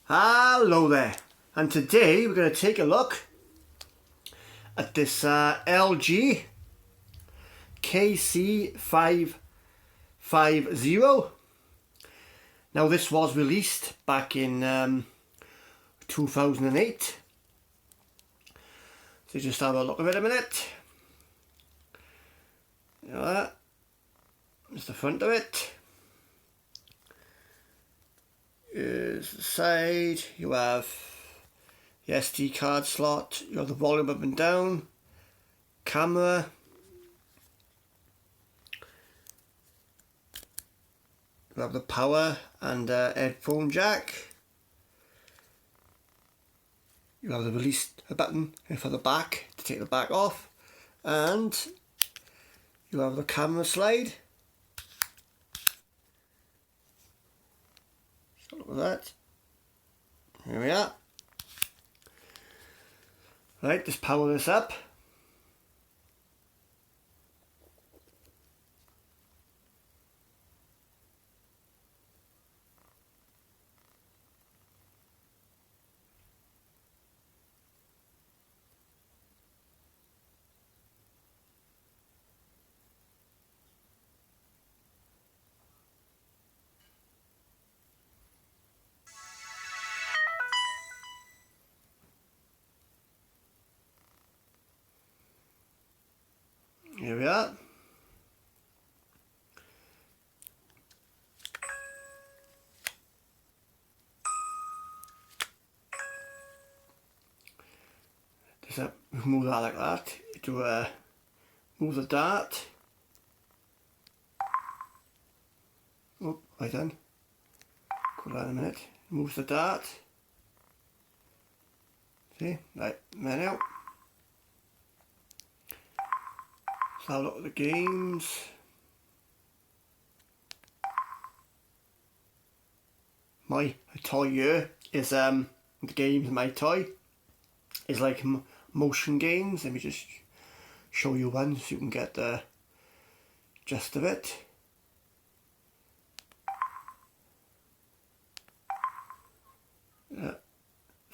Hello there, and today we're going to take a look at this LG KC550. Now this was released back in 2008, so just have a look at it a minute. You know that, that's the front of it. Is the side, you have the SD card slot, you have the volume up and down, camera, you have the power and headphone jack, you have the release button for the back to take the back off, and you have the camera slide. Look at that. Here we are. Right, just power this up. Here we are. Just move that like that to move the dart. Oh, right then. Go down a minute. Move the dart. See? Right, menu. So have a look at the games. My toy here is the games. My toy is like motion games. Let me just show you one so you can get the gist of it. Yeah.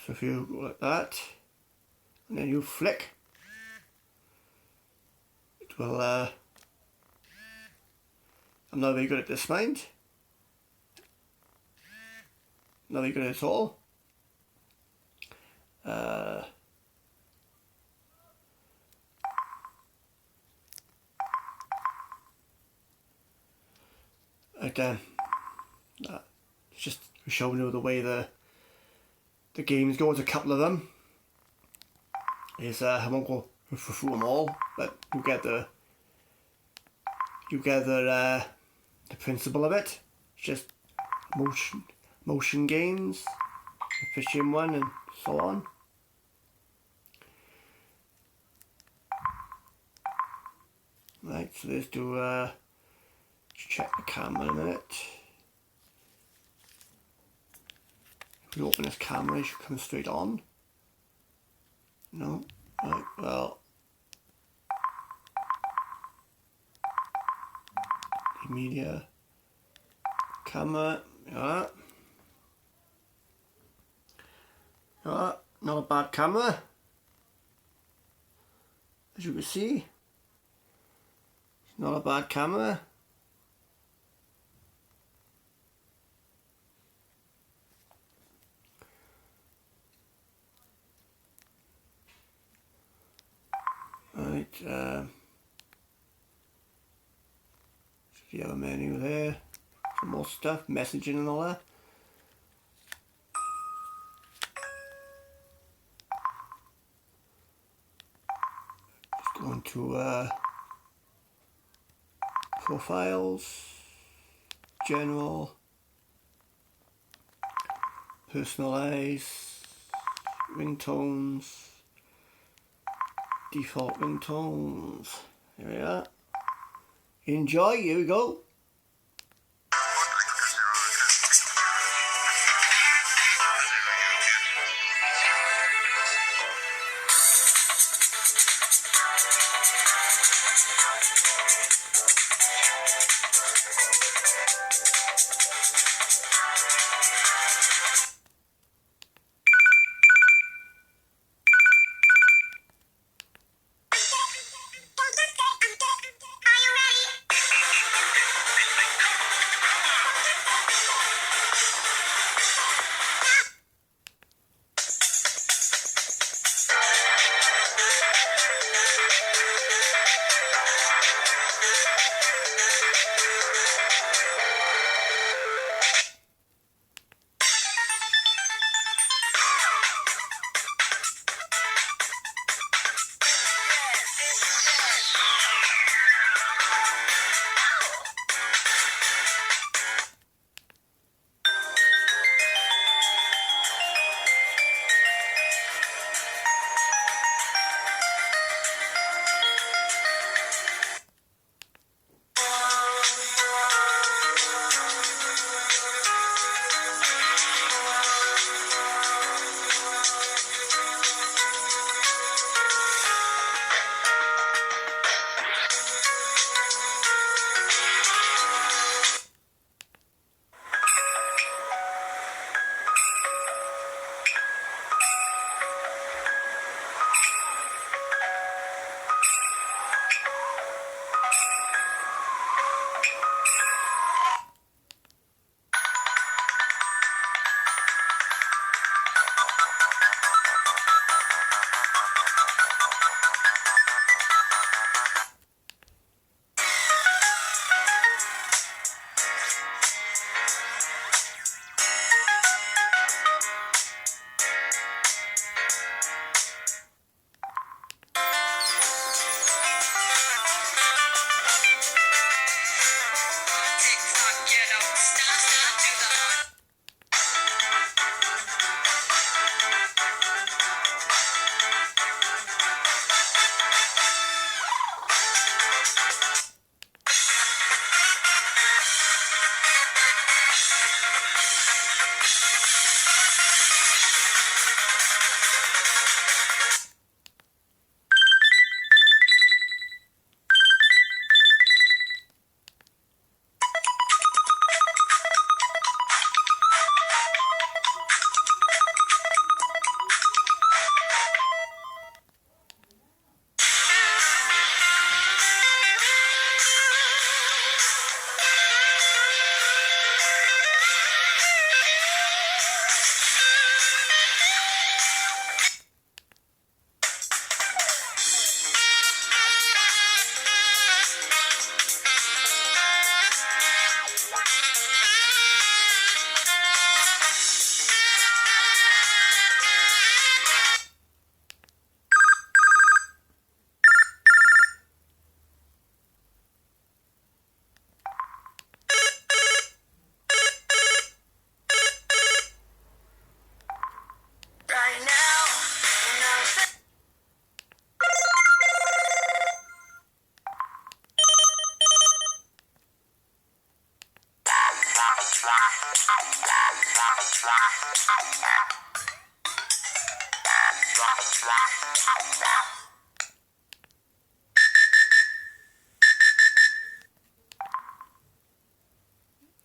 So if you go like that, and then you flick. Well, I'm not very good at this, mind. Not very good at all. Again, it's just showing you the way the games go. There's a couple of them. I won't go through them all, but you get the principle of it. It's just motion games, the fishing one, and so on. Right, so let's do check the camera in a minute. If we open this camera, it should come straight on. No. Right, well, the media camera, yeah, not a bad camera, as you can see. It's not a bad camera. Right, the other menu there, some more stuff, messaging and all that. Just going to profiles, general, personalize, ringtones, default ringtones. Here we are. Enjoy, here we go.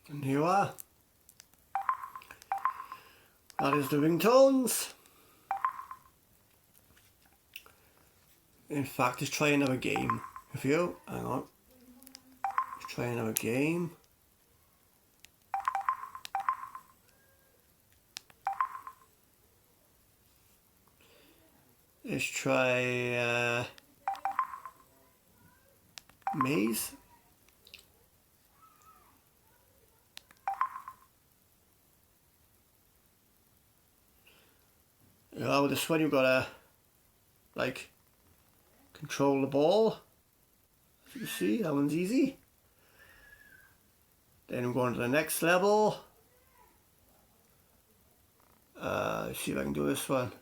And here you are. That is the ringtones. In fact, let's try another game. If you, hang on. Let's try another game. Let's try maze. Yeah, with this one you've got to like control the ball. As you can see, that one's easy. Then we're going to the next level. Let's see if I can do this one.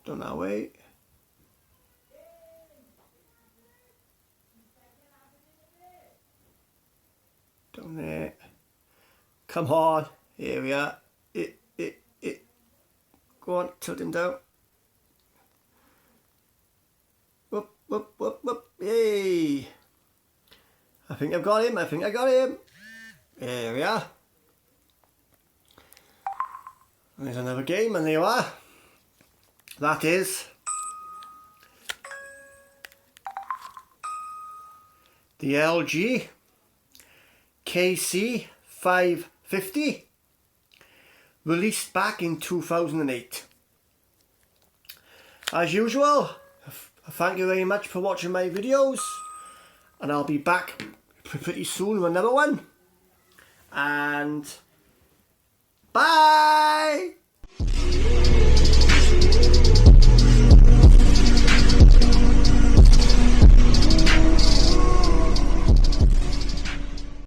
Done that way. Down there. Come on. Here we are. Go on, tilt him down. Whoop, whoop, whoop, whoop. Yay. I think I've got him. I think I got him. There we are. There's another game, and there you are. That is the LG KC550, released back in 2008. As usual, thank you very much for watching my videos, and I'll be back pretty soon with another one. And bye!